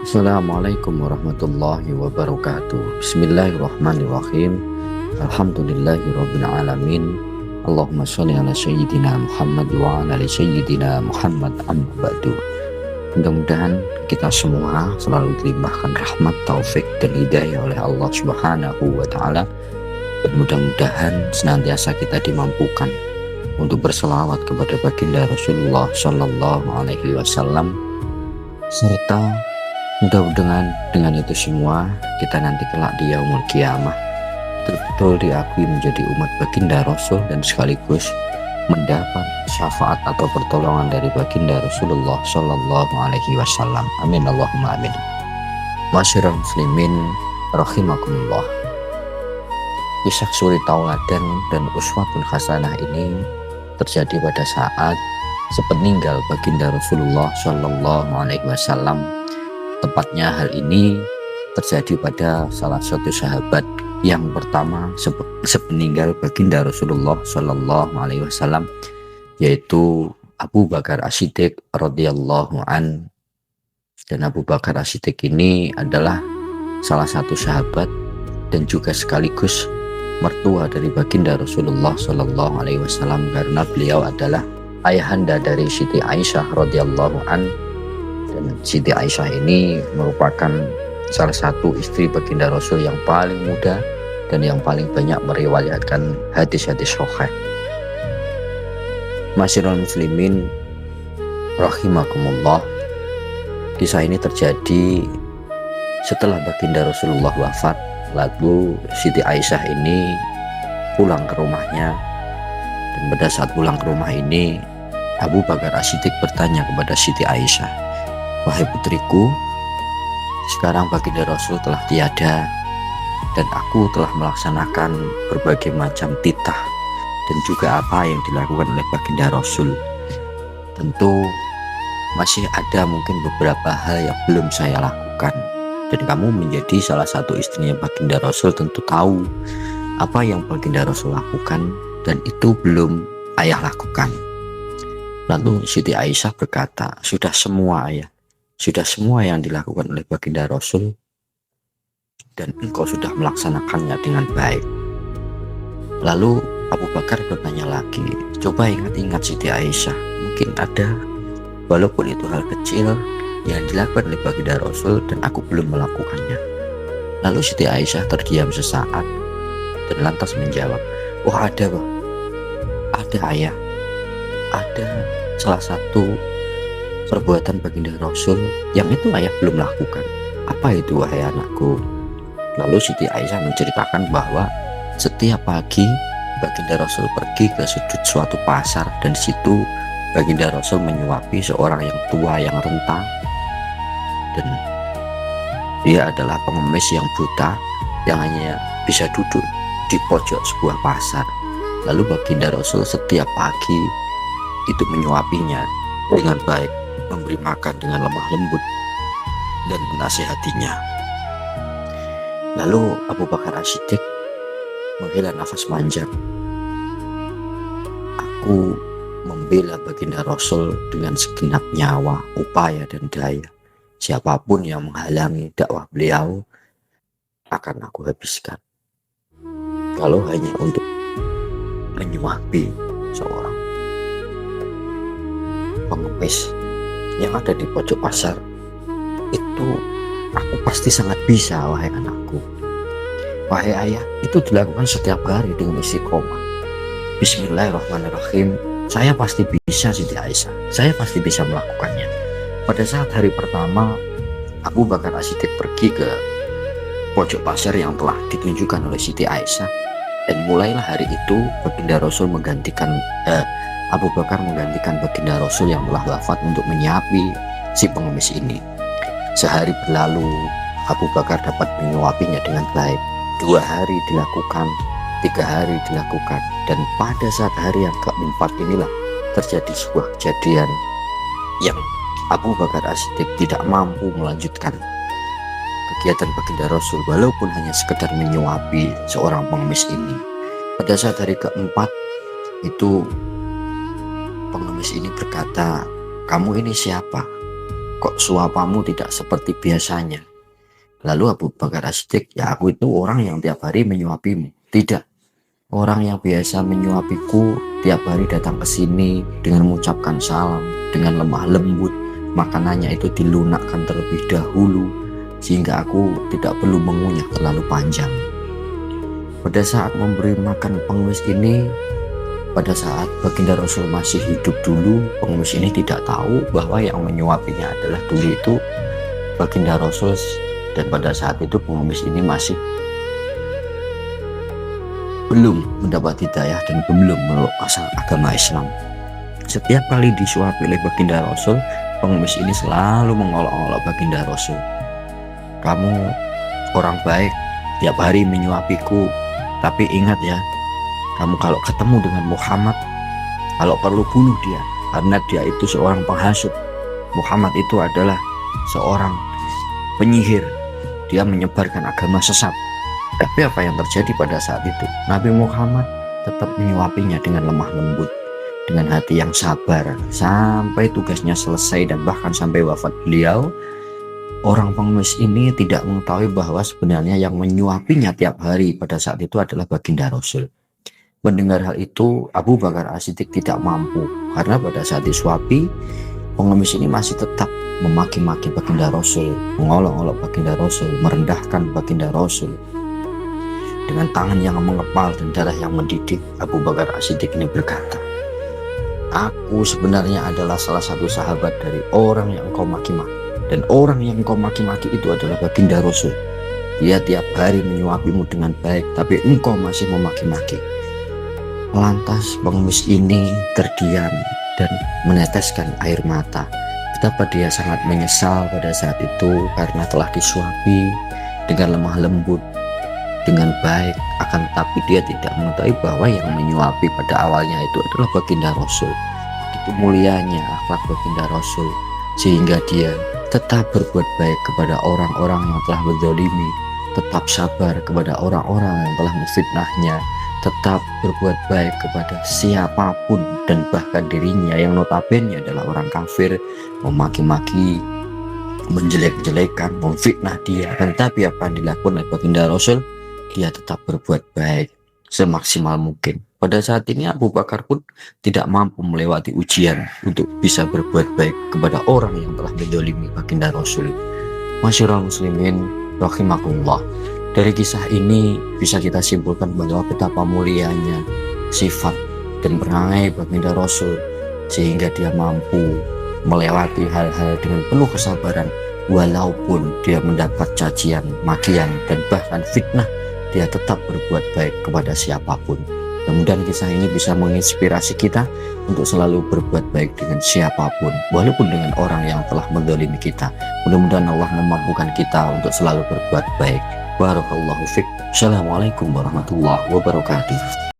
Assalamualaikum warahmatullahi wabarakatuh. Bismillahirrahmanirrahim. Alhamdulillahirabbil alamin. Allahumma sholli ala sayyidina Muhammad wa ala ali sayyidina Muhammad amma ba'du. Mudah-mudahan kita semua selalu dilimpahkan rahmat, taufik dan hidayah oleh Allah Subhanahu wa taala. Dan mudah-mudahan senantiasa kita dimampukan untuk berselawat kepada baginda Rasulullah sallallahu alaihi wasallam, serta mudah-mudahan dengan itu semua kita nanti kelak di yaumul kiamah betul-betul diakui menjadi umat baginda Rasul dan sekaligus mendapat syafaat atau pertolongan dari baginda Rasulullah Shallallahu Alaihi Wasallam. Amin Allahumma amin. Masyarul muslimin rahimakumullah. Kisah suri tauladan dan uswatun hasanah ini terjadi pada saat sepeninggal baginda Rasulullah Shallallahu Alaihi Wasallam. Tepatnya hal ini terjadi pada salah satu sahabat yang pertama sepeninggal baginda Rasulullah Shallallahu Alaihi Wasallam, yaitu Abu Bakar As-Siddiq radhiyallahu an. Dan Abu Bakar As-Siddiq ini adalah salah satu sahabat dan juga sekaligus mertua dari baginda Rasulullah Shallallahu Alaihi Wasallam, karena beliau adalah ayahanda dari Siti Aisyah radhiyallahu an. Dan Siti Aisyah ini merupakan salah satu istri baginda Rasul yang paling muda dan yang paling banyak meriwayatkan hadis-hadis sahih. Masyarul muslimin rahimakumullah. Kisah ini terjadi setelah baginda Rasulullah wafat. Lalu Siti Aisyah ini pulang ke rumahnya, dan pada saat pulang ke rumah ini Abu Bakar As-Siddiq bertanya kepada Siti Aisyah, "Wahai putriku, sekarang baginda Rasul telah tiada dan aku telah melaksanakan berbagai macam titah dan juga apa yang dilakukan oleh baginda Rasul. Tentu masih ada mungkin beberapa hal yang belum saya lakukan, dan kamu menjadi salah satu istrinya baginda Rasul, tentu tahu apa yang baginda Rasul lakukan dan itu belum ayah lakukan." Lalu Siti Aisyah berkata, "Sudah semua ayah, sudah semua yang dilakukan oleh baginda Rasul dan engkau sudah melaksanakannya dengan baik." Lalu Abu Bakar bertanya lagi, "Coba ingat-ingat Siti Aisyah, mungkin ada walaupun itu hal kecil yang dilakukan oleh baginda Rasul dan aku belum melakukannya." Lalu Siti Aisyah terdiam sesaat dan lantas menjawab, "Oh ada, Pak. Ada ayah. Ada salah satu perbuatan baginda Rasul yang itu ayah belum lakukan." "Apa itu, wahai anakku?" Lalu Siti Aisyah menceritakan bahwa setiap pagi baginda Rasul pergi ke sudut suatu pasar, dan di situ baginda Rasul menyuapi seorang yang tua yang renta, dan dia adalah pengemis yang buta yang hanya bisa duduk di pojok sebuah pasar. Lalu baginda Rasul setiap pagi itu menyuapinya dengan baik, memberi makan dengan lemah lembut dan menasihatinya. Lalu Abu Bakar As-Siddiq menghela nafas panjang. "Aku membela baginda Rasul dengan segenap nyawa, upaya dan daya. Siapapun yang menghalangi dakwah beliau akan aku habiskan. Kalau hanya untuk menyuapi seorang pengemis yang ada di pojok pasar, itu aku pasti sangat bisa, wahai anakku. Wahai ayah, itu dilakukan setiap hari dengan istiqomah. Bismillahirrahmanirrahim. Saya pasti bisa, Siti Aisyah. Saya pasti bisa melakukannya." Pada saat hari pertama Abu Bakar As-Siddiq pergi ke pojok pasar yang telah ditunjukkan oleh Siti Aisyah, dan mulailah hari itu baginda Rasul Abu Bakar menggantikan baginda Rasul yang telah wafat untuk menyapi si pengemis ini. Sehari berlalu, Abu Bakar dapat menyuapinya dengan baik. 2 hari dilakukan, 3 hari dilakukan, dan pada saat hari yang keempat inilah terjadi sebuah kejadian yang Abu Bakar As-Siddiq tidak mampu melanjutkan kegiatan baginda Rasul walaupun hanya sekedar menyuapi seorang pengemis ini. Pada saat hari keempat itu pengemis ini berkata, "Kamu ini siapa? kok suapamu tidak seperti biasanya. Lalu Abu Bakar As-Siddiq, ya aku itu orang yang tiap hari menyuapimu. Tidak, orang yang biasa menyuapiku tiap hari datang ke sini dengan mengucapkan salam, dengan lemah lembut, makanannya itu dilunakkan terlebih dahulu, sehingga aku tidak perlu mengunyah terlalu panjang. Pada saat memberi makan pengemis ini, pada saat baginda Rasul masih hidup dulu, pengemis ini tidak tahu bahwa yang menyuapinya adalah dulu itu baginda Rasul. Dan pada saat itu pengemis ini masih belum mendapat hidayah dan belum meluk asal agama Islam. Setiap kali disuapi oleh baginda Rasul, pengemis ini selalu mengolok-olok baginda Rasul. Kamu orang baik, tiap hari menyuapiku, tapi ingat ya, kamu kalau ketemu dengan Muhammad, kalau perlu bunuh dia, karena dia itu seorang penghasut. Muhammad itu adalah seorang penyihir, dia menyebarkan agama sesat. Tapi apa yang terjadi pada saat itu? Nabi Muhammad tetap menyuapinya dengan lemah lembut, dengan hati yang sabar, sampai tugasnya selesai dan bahkan sampai wafat beliau. Orang pengemis ini tidak mengetahui bahwa sebenarnya yang menyuapinya tiap hari pada saat itu adalah baginda Rasul. Mendengar hal itu, Abu Bakar As-Siddiq tidak mampu, karena pada saat disuapi, pengemis ini masih tetap memaki-maki baginda Rasul, mengolok-olok baginda Rasul, merendahkan baginda Rasul. Dengan tangan yang mengepal dan darah yang mendidih, Abu Bakar As-Siddiq ini berkata, aku sebenarnya adalah salah satu sahabat dari orang yang engkau maki-maki, dan orang yang engkau maki-maki itu adalah baginda Rasul. Dia tiap hari menyuapimu dengan baik, tapi engkau masih memaki-maki. Lantas pengemis ini terdiam dan meneteskan air mata. Betapa dia sangat menyesal pada saat itu karena telah disuapi dengan lemah lembut, dengan baik. Akan tetapi dia tidak mengetahui bahwa yang menyuapi pada awalnya itu adalah baginda Rasul. Begitu mulianya akhlak baginda Rasul, sehingga dia tetap berbuat baik kepada orang-orang yang telah menzalimi, tetap sabar kepada orang-orang yang telah memfitnahnya, tetap berbuat baik kepada siapapun, dan bahkan dirinya yang notabene adalah orang kafir memaki-maki, menjelek-jelekan, memfitnah dia. Dan tapi apa yang dilakukan oleh baginda Rasul, dia tetap berbuat baik semaksimal mungkin. Pada saat ini Abu Bakar pun tidak mampu melewati ujian untuk bisa berbuat baik kepada orang yang telah menzalimi baginda Rasul. Masyarul muslimin rahimakumullah. Dari kisah ini bisa kita simpulkan bahwa betapa mulianya sifat dan perangai baginda Rasul, sehingga dia mampu melewati hal-hal dengan penuh kesabaran, walaupun dia mendapat cacian, makian, dan bahkan fitnah, dia tetap berbuat baik kepada siapapun. Mudah-mudahan kisah ini bisa menginspirasi kita untuk selalu berbuat baik dengan siapapun, walaupun dengan orang yang telah menzalimi kita. Mudah-mudahan Allah memampukan kita untuk selalu berbuat baik. Barakallahu fiik. Assalamualaikum warahmatullahi wabarakatuh.